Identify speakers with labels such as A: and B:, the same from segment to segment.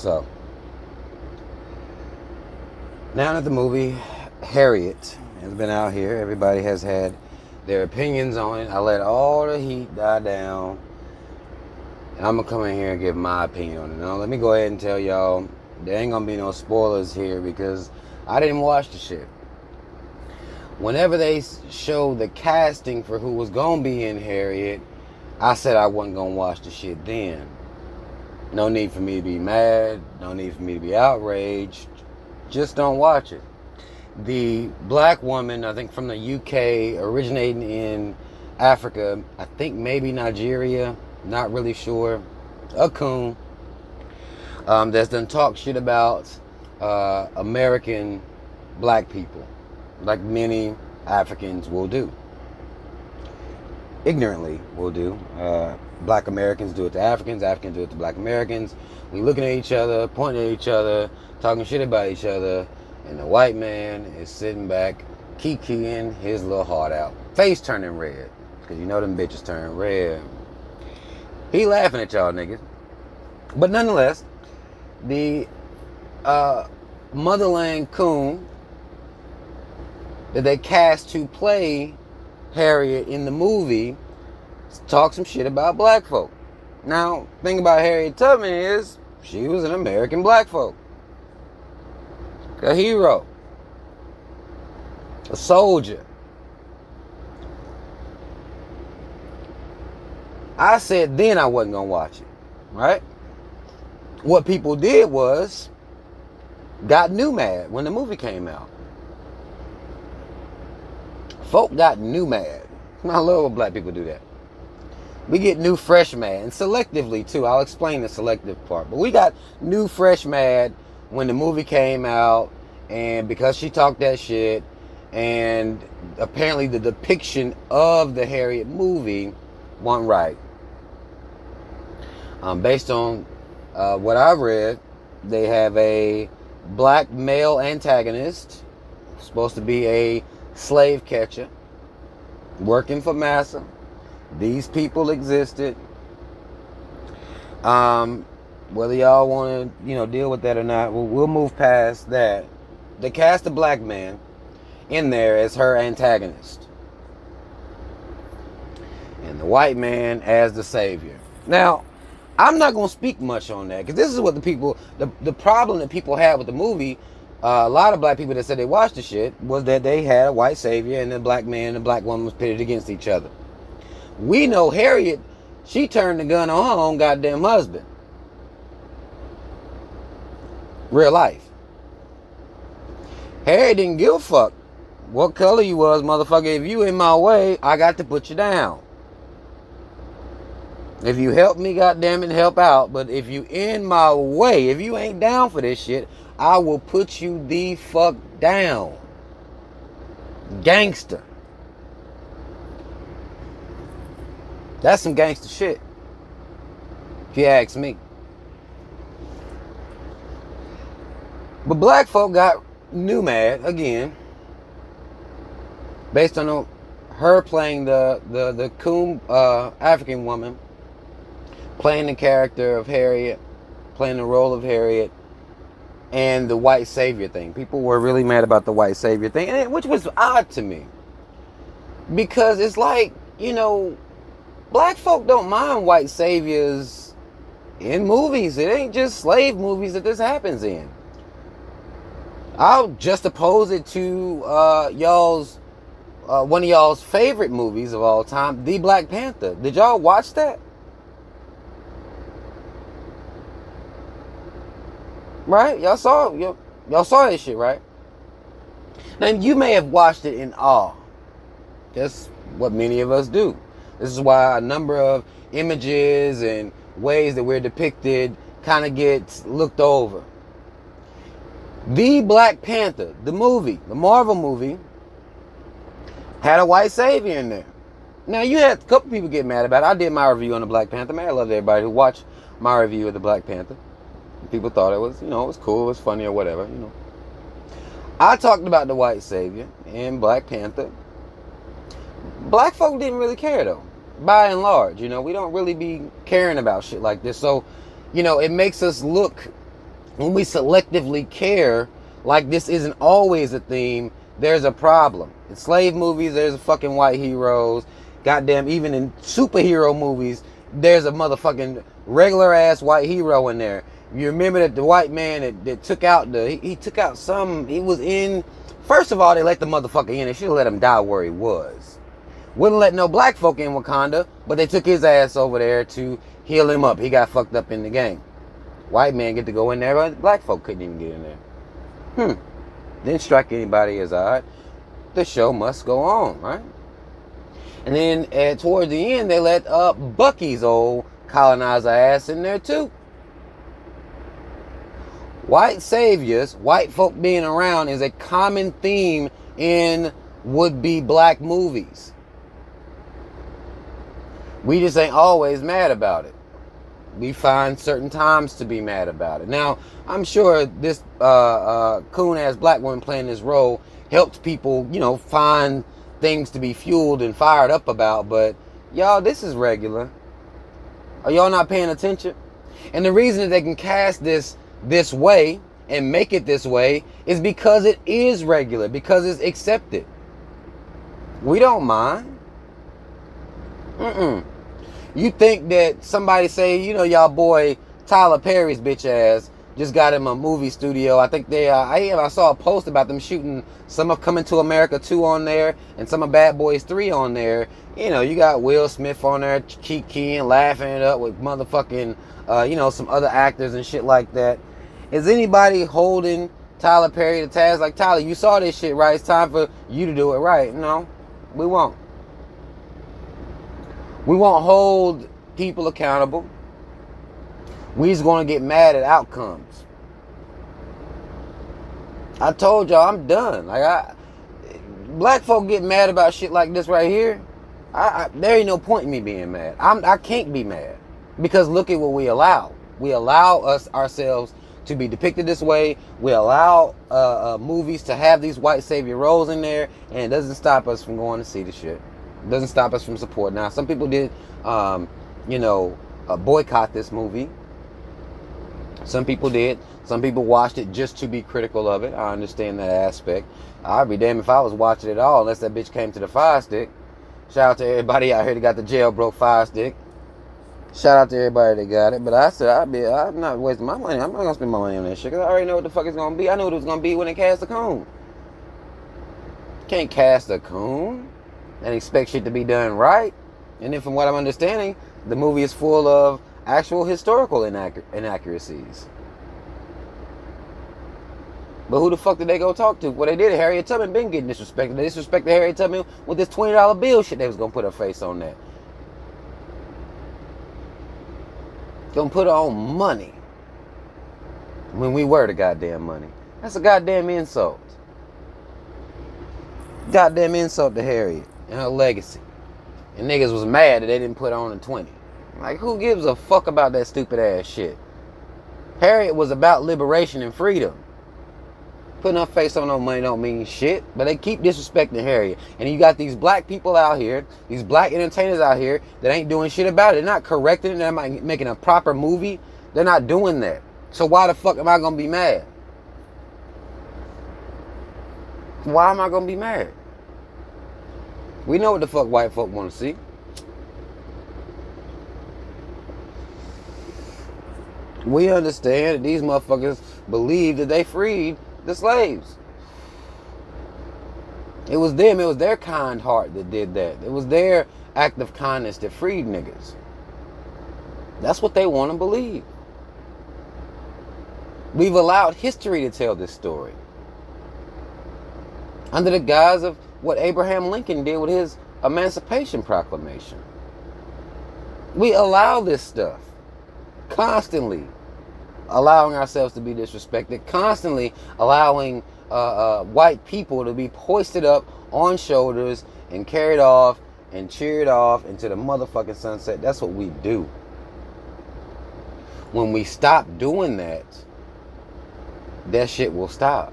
A: So, now that the movie Harriet has been out here, everybody has had their opinions on it. I let all the heat die down, and I'm going to come in here and give my opinion on it. Now, let me go ahead and tell y'all, there ain't going to be no spoilers here because I didn't watch the shit. Whenever they showed the casting for who was going to be in Harriet, I said I wasn't going to watch the shit then. No need for me to be mad. No need for me to be outraged. Just don't watch it. The black woman, I think from the UK, originating in Africa, I think maybe Nigeria, not really sure, a coon, that's done talk shit about American black people, like many Africans will do. Ignorantly will do. Black Americans do it to Africans, Africans do it to black Americans. We looking at each other, pointing at each other, talking shit about each other, and the white man is sitting back, kikiing his little heart out. Face turning red, because you know them bitches turn red. He laughing at y'all niggas. But nonetheless, the motherland coon that they cast to play Harriet in the movie talk some shit about black folk. Now, the thing about Harriet Tubman is she was an American black folk. A hero. A soldier. I said then I wasn't going to watch it. Right? What people did was got new mad when the movie came out. Folk got new mad. I love when black people do that. We get new fresh mad, and selectively too. I'll explain the selective part. But we got new fresh mad when the movie came out, and because she talked that shit, and apparently the depiction of the Harriet movie wasn't right. Based on what I've read, they have a black male antagonist, supposed to be a slave catcher, working for massa. These people existed. Whether y'all want to, deal with that or not, we'll move past that. They cast a black man in there as her antagonist, and the white man as the savior. Now, I'm not going to speak much on that because this is what the problem that people had with the movie. A lot of black people that said they watched the shit was that they had a white savior and the black man and the black woman was pitted against each other. We know Harriet, she turned the gun on her own goddamn husband. Real life. Harriet didn't give a fuck what color you was, motherfucker. If you in my way, I got to put you down. If you help me, goddammit, help out. But if you in my way, if you ain't down for this shit, I will put you the fuck down. Gangster. That's some gangster shit, if you ask me. But black folk got new mad again, based on her playing the coon African woman, playing the character of Harriet, playing the role of Harriet, and the white savior thing. People were really mad about the white savior thing, which was odd to me, because it's like, black folk don't mind white saviors in movies. It ain't just slave movies that this happens in. I'll just oppose it to y'all's one of y'all's favorite movies of all time, The Black Panther. Did y'all watch that? Right? Y'all saw that shit, right? Now you may have watched it in awe. That's what many of us do. This is why a number of images and ways that we're depicted kind of gets looked over. The Black Panther, the movie, the Marvel movie, had a white savior in there. Now, you had a couple people get mad about it. I did my review on the Black Panther. Man, I love everybody who watched my review of the Black Panther. People thought it was, it was cool, it was funny or whatever, I talked about the white savior in Black Panther. Black folk didn't really care, though, by and large. We don't really be caring about shit like this. So, it makes us look When we selectively care, like this isn't always a theme, there's a problem. In slave movies, there's fucking white heroes. Goddamn, even in superhero movies, there's a motherfucking regular ass white hero in there. You remember that the white man that took out he took out he was in, first of all, they let the motherfucker in. They should have let him die where he was. Wouldn't let no black folk in Wakanda, but they took his ass over there to heal him up. He got fucked up in the game. White man get to go in there, but black folk couldn't even get in there. Didn't strike anybody as odd. The show must go on, right? And then towards the end, they let Bucky's old colonizer ass in there too. White saviors, white folk being around is a common theme in would-be black movies. We just ain't always mad about it. We find certain times to be mad about it. Now, I'm sure this coon-ass black woman playing this role helped people, find things to be fueled and fired up about. But, y'all, this is regular. Are y'all not paying attention? And the reason that they can cast this way and make it this way is because it is regular, because it's accepted. We don't mind. You think that somebody say, y'all boy Tyler Perry's bitch ass just got him a movie studio. I think I saw a post about them shooting some of Coming to America 2 on there and some of Bad Boys 3 on there. You got Will Smith on there kikiing, laughing it up with motherfucking, some other actors and shit like that. Is anybody holding Tyler Perry to task? Like, Tyler, you saw this shit, right? It's time for you to do it right. No, we won't. We won't hold people accountable. We just going to get mad at outcomes. I told y'all I'm done. Black folk get mad about shit like this right here. There ain't no point in me being mad. I can't be mad because look at what we allow. We allow ourselves to be depicted this way. We allow movies to have these white savior roles in there, and it doesn't stop us from going to see the shit. It doesn't stop us from support. Now, some people did, boycott this movie. Some people did. Some people watched it just to be critical of it. I understand that aspect. I'd be damned if I was watching it all unless that bitch came to the Fire Stick. Shout out to everybody out here that got the jailbroke Fire Stick. Shout out to everybody that got it. But I said I'm not wasting my money. I'm not going to spend my money on that shit because I already know what the fuck it's going to be. I knew what it was going to be when they cast the coon. Can't cast a coon and expect shit to be done right. And then from what I'm understanding, the movie is full of actual historical inaccuracies. But who the fuck did they go talk to? Well, they did. Harriet Tubman been getting disrespected. They disrespected Harriet Tubman with this $20 bill shit they was going to put her face on that. Gonna put her on money. When we were the goddamn money. That's a goddamn insult. Goddamn insult to Harriet and her legacy. And niggas was mad that they didn't put on a 20. Like, who gives a fuck about that stupid ass shit? Harriet was about liberation and freedom. Putting her face on no money don't mean shit. But they keep disrespecting Harriet. And you got these black people out here, these black entertainers out here that ain't doing shit about it. They're not correcting it. They're not making a proper movie. They're not doing that. So why the fuck am I gonna be mad? Why am I gonna be mad? We know what the fuck white folk want to see. We understand that these motherfuckers believe that they freed the slaves. It was them. It was their kind heart that did that. It was their act of kindness that freed niggas. That's what they want to believe. We've allowed history to tell this story. Under the guise of what Abraham Lincoln did with his Emancipation Proclamation. We allow this stuff. Constantly allowing ourselves to be disrespected. Constantly allowing white people to be hoisted up on shoulders and carried off and cheered off into the motherfucking sunset. That's what we do. When we stop doing that, that shit will stop.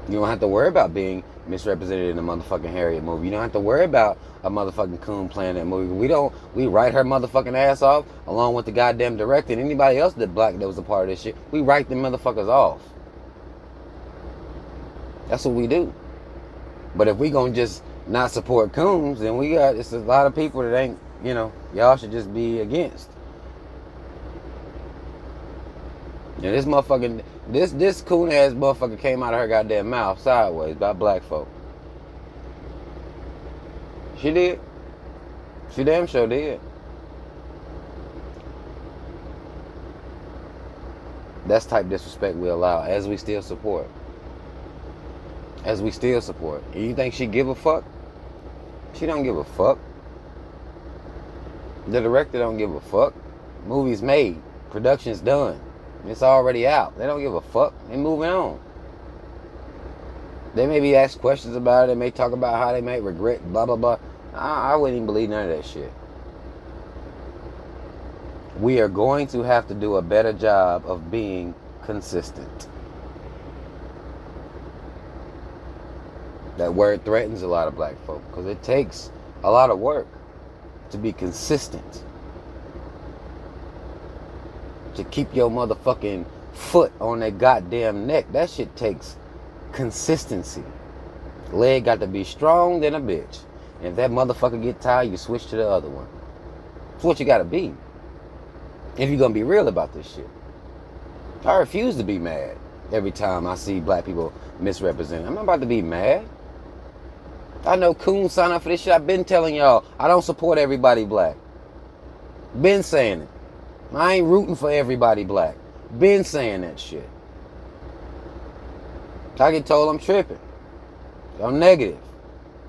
A: You don't have to worry about being misrepresented in the motherfucking Harriet movie. You don't have to worry about a motherfucking coon playing that movie. We write her motherfucking ass off along with the goddamn director and anybody else that was a part of this shit. We write them motherfuckers off. That's what we do. But if we gonna just not support coons, then it's a lot of people that ain't, y'all should just be against. And this motherfucking, this coon ass motherfucker came out of her goddamn mouth sideways by black folk. She did. She damn sure did. That's type disrespect we allow as we still support. And you think she give a fuck? She don't give a fuck. The director don't give a fuck. Movie's made. Production's done. It's already out. They don't give a fuck. They moving on. They may be asked questions about it. They may talk about how they may regret, blah, blah, blah. I wouldn't even believe none of that shit. We are going to have to do a better job of being consistent. That word threatens a lot of black folk because it takes a lot of work to be consistent. To keep your motherfucking foot on that goddamn neck. That shit takes consistency. Leg got to be strong than a bitch. And if that motherfucker get tired, you switch to the other one. That's what you got to be. If you're going to be real about this shit. I refuse to be mad every time I see black people misrepresented. I'm not about to be mad. I know coons sign up for this shit. I've been telling y'all, I don't support everybody black. Been saying it. I ain't rooting for everybody black. Been saying that shit. I get told I'm tripping. I'm negative.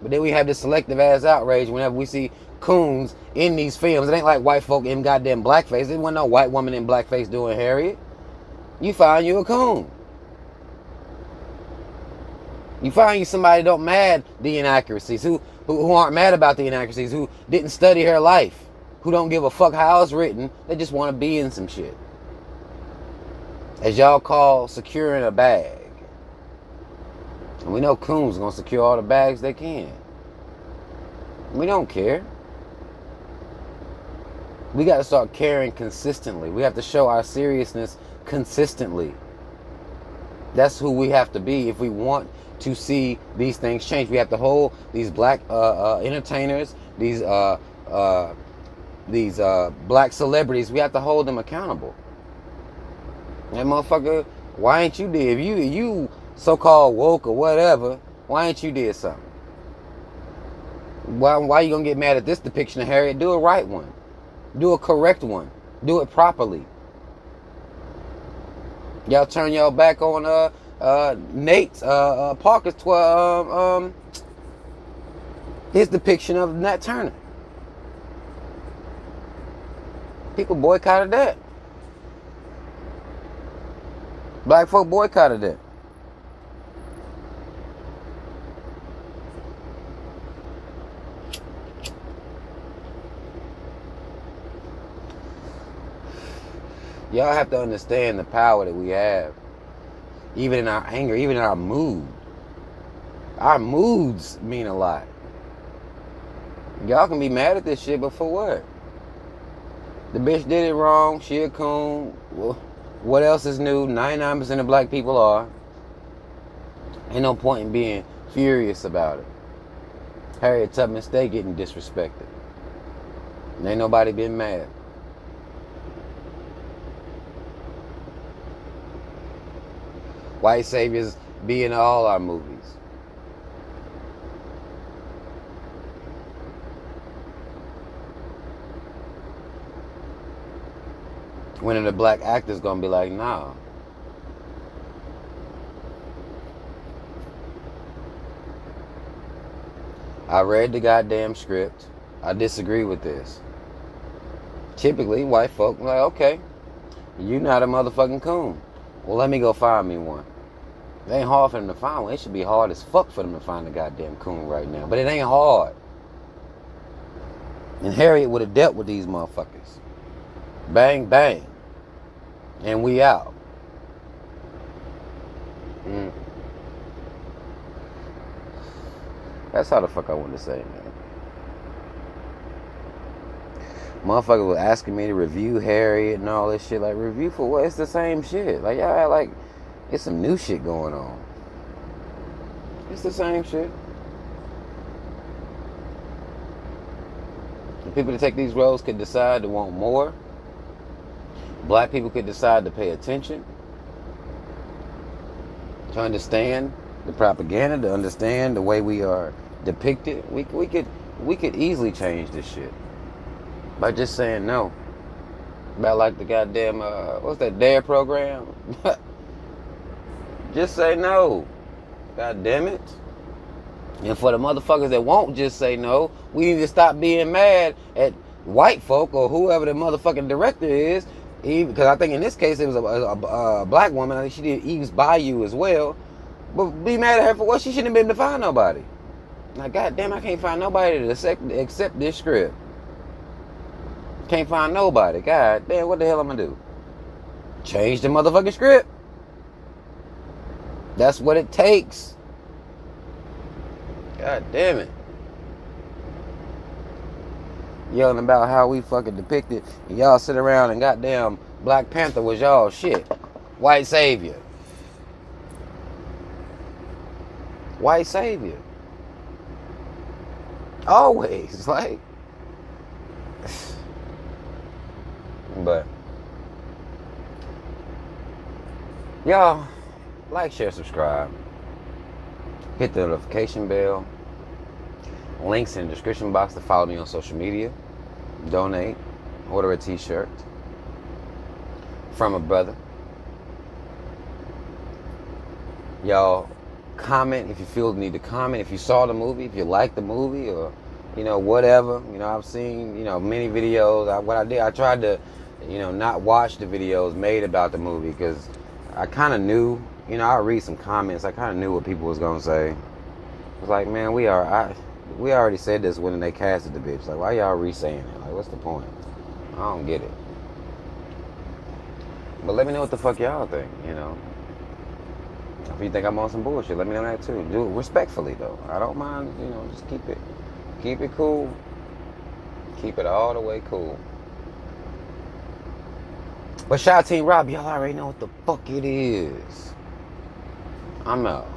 A: But then we have this selective ass outrage whenever we see coons in these films. It ain't like white folk in goddamn blackface. There wasn't no white woman in blackface doing Harriet. You find you a coon. You find you somebody that don't mad the inaccuracies, who aren't mad about the inaccuracies, who didn't study her life, who don't give a fuck how it's written. They just want to be in some shit. As y'all call securing a bag. And we know coons are going to secure all the bags they can. We don't care. We got to start caring consistently. We have to show our seriousness consistently. That's who we have to be if we want to see these things change. We have to hold these black entertainers, these black celebrities, we have to hold them accountable. That motherfucker, why ain't you did? If you so-called woke or whatever, why ain't you did something? Why you gonna get mad at this depiction of Harriet? Do a right one. Do a correct one. Do it properly. Y'all turn y'all back on Nate's Parker's his depiction of Nat Turner. People boycotted that. Black folk boycotted that. Y'all have to understand the power that we have. Even in our anger, even in our mood. Our moods mean a lot. Y'all can be mad at this shit, but for what? The bitch did it wrong. She a coon. Well, what else is new? 99% of black people are. Ain't no point in being furious about it. Harriet Tubman stay getting disrespected. And ain't nobody been mad. White saviors be in all our movies. When the black actor's gonna be like, nah. I read the goddamn script. I disagree with this. Typically, white folk like, okay, you not a motherfucking coon. Well, let me go find me one. It ain't hard for them to find one. It should be hard as fuck for them to find a goddamn coon right now. But it ain't hard. And Harriet would have dealt with these motherfuckers. Bang, bang. And we out. That's how the fuck I want to say, man. Motherfucker was asking me to review Harriet and all this shit. Like, review for what? It's the same shit. Like, y'all act like it's some new shit going on. It's the same shit. The people that take these roles could decide to want more. Black people could decide to pay attention, to understand the propaganda, to understand the way we are depicted. We could easily change this shit by just saying no. About like the goddamn what's that DARE program? Just say no. God damn it. And for the motherfuckers that won't just say no, we need to stop being mad at white folk or whoever the motherfucking director is. Because I think in this case it was a black woman. I think she did Eve's Bayou as well. But be mad at her for what? She shouldn't have been able to find nobody. Like, goddamn, I can't find nobody to accept this script. Can't find nobody. God damn, what the hell am I gonna do? Change the motherfucking script. That's what it takes. God damn it. Yelling about how we fucking depicted, and y'all sit around and goddamn Black Panther was y'all shit. White savior. White savior. Always, like. But y'all, like, share, subscribe. Hit the notification bell. Links in the description box to follow me on social media. Donate. Order a t-shirt from a brother. Y'all, comment if you feel the need to comment. If you saw the movie, if you liked the movie, or, you know, whatever. You know, I've seen, you know, many videos. What I did, I tried to, you know, not watch the videos made about the movie because I kind of knew, you know, I read some comments. I kind of knew what people was going to say. I was like, man, we already said this when they casted the bitch. Like, why y'all re-saying it? Like, what's the point? I don't get it. But let me know what the fuck y'all think, you know. If you think I'm on some bullshit, let me know that too. Do it respectfully, though. I don't mind, you know, just keep it cool. Keep it all the way cool. But shout out Team Rob, y'all already know what the fuck it is. I'm out.